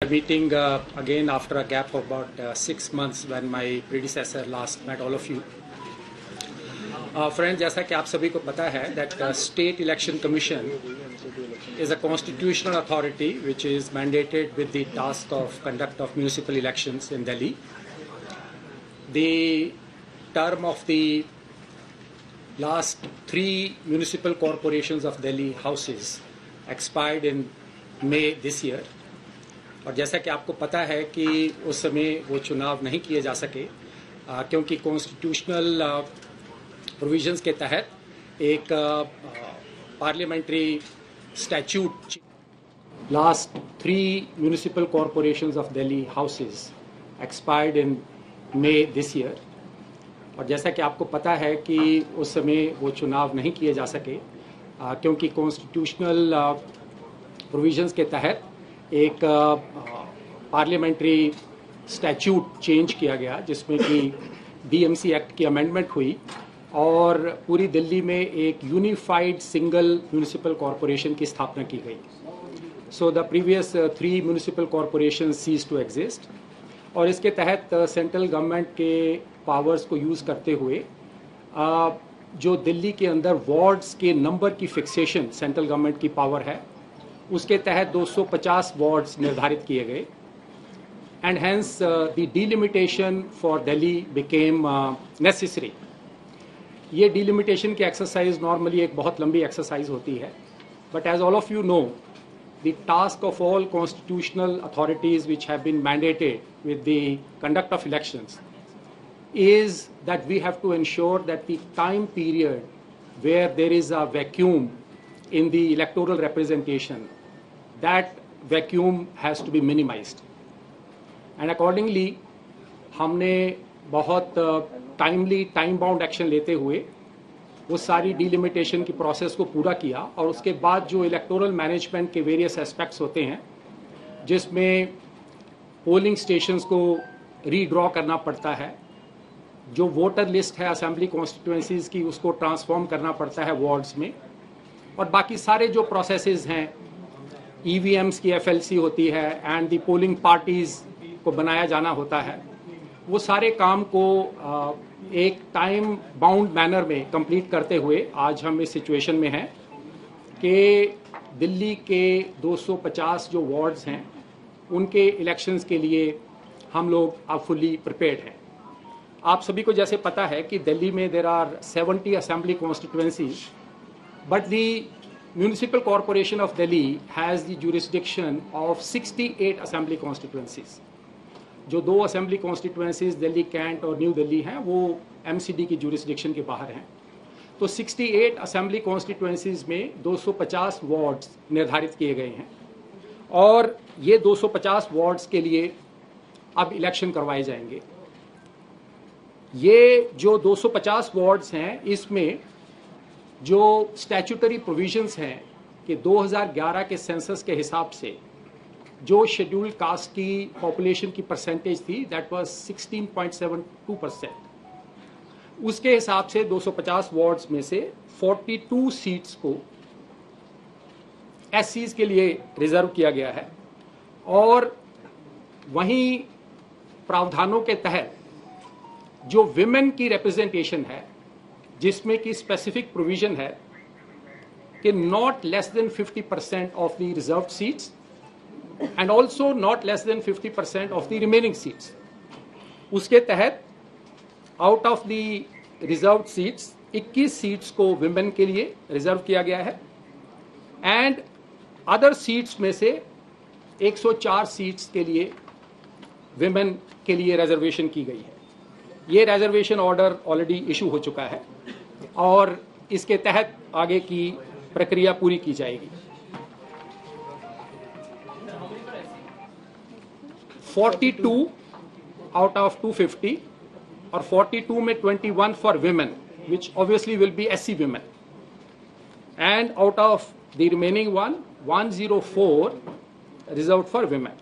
Meeting again after a gap of about 6 months when my predecessor last met all of you. Friends, जैसा कि आप सभी को पता है that State Election Commission is a constitutional authority which is mandated with the task of conduct of municipal elections in Delhi. The term of the last 3 municipal corporations of Delhi houses expired in May this year. और जैसा कि आपको पता है कि उस समय वो चुनाव नहीं किए जा सके क्योंकि कॉन्स्टिट्यूशनल प्रोविजंस के तहत एक parliamentary statute last 3 municipal corporations of Delhi houses expired in May this year. और जैसा कि आपको पता है कि उस समय वो चुनाव नहीं किए जा सके क्योंकि कॉन्स्टिट्यूशनल प्रोविजंस के तहत एक पार्लियामेंट्री स्टैट्यूट चेंज किया गया जिसमें कि बीएमसी एक्ट की अमेंडमेंट हुई और पूरी दिल्ली में एक यूनिफाइड सिंगल म्यूनिसिपल कॉरपोरेशन की स्थापना की गई. So the previous 3 municipal corporation cease to exist और इसके तहत सेंट्रल गवर्नमेंट के पावर्स को यूज़ करते हुए जो दिल्ली के अंदर वार्ड्स के नंबर की फिक्सेशन सेंट्रल गवर्नमेंट की पावर है उसके तहत 250 वार्ड्स निर्धारित किए गए and hence the delimitation for Delhi became necessary. ये डिलिमिटेशन की एक्सरसाइज नॉर्मली एक बहुत लंबी एक्सरसाइज होती है but as all of you know the task of all constitutional authorities which have been mandated with the conduct of elections is that we have to ensure that the time period where there is a vacuum in the electoral representation, that vacuum has to be minimized. And accordingly, हमने बहुत timely time bound action लेते हुए वो सारी delimitation की process को पूरा किया और उसके बाद जो इलेक्टोरल मैनेजमेंट के वेरियस एस्पेक्ट्स होते हैं जिसमें पोलिंग स्टेशंस को रीड्रॉ करना पड़ता है, जो वोटर लिस्ट है असेंबली कॉन्स्टिट्यूएंसीज की उसको ट्रांसफॉर्म करना पड़ता है वार्ड्स में और बाकी सारे जो प्रोसेसेस हैं ईवीएम्स की एफएलसी होती है एंड द पोलिंग पार्टीज को बनाया जाना होता है, वो सारे काम को एक टाइम बाउंड मैनर में कंप्लीट करते हुए आज हम इस सिचुएशन में हैं कि दिल्ली के 250 जो वार्ड्स हैं उनके इलेक्शंस के लिए हम लोग अब फुली प्रिपेयर्ड हैं. आप सभी को जैसे पता है कि दिल्ली में there are 70 assembly constituencies but the municipal corporation of Delhi has the jurisdiction of 68 assembly constituencies. जो 2 असेंबली कॉन्स्टिट्यूएंसीज दिल्ली कैंट और न्यू दिल्ली हैं वो एमसीडी की जुरिस्डिक्शन के बाहर हैं. तो 68 असेंबली कॉन्स्टिट्यूएंसीज में 250 वार्ड्स निर्धारित किए गए हैं और ये 250 वार्ड्स के लिए अब इलेक्शन करवाए जाएंगे. ये जो 250 वार्ड्स हैं इसमें जो स्टैट्यूटरी प्रोविजंस हैं कि 2011 के सेंसस के हिसाब से जो शेड्यूल्ड कास्ट की पॉपुलेशन की परसेंटेज थी दैट वाज 16.72%. उसके हिसाब से 250 वार्ड्स में से 42 सीट्स को एससीज के लिए रिजर्व किया गया है और वहीं प्रावधानों के तहत जो विमेन की रिप्रेजेंटेशन है जिसमें कि स्पेसिफिक प्रोविजन है कि not less than 50% of the reserved seats and also not less than 50% of the remaining seats. उसके तहत out of the reserved seats 21 seats को विमेन के लिए रिजर्व किया गया है एंड अदर सीट्स में से 104 सीट्स के लिए विमेन के लिए रिजर्वेशन की गई है. ये रिजर्वेशन ऑर्डर ऑलरेडी इशू हो चुका है और इसके तहत आगे की प्रक्रिया पूरी की जाएगी. 42 आउट ऑफ 250 और 42 में 21 for women which obviously will be SC women and out of the remaining 104 reserved for women.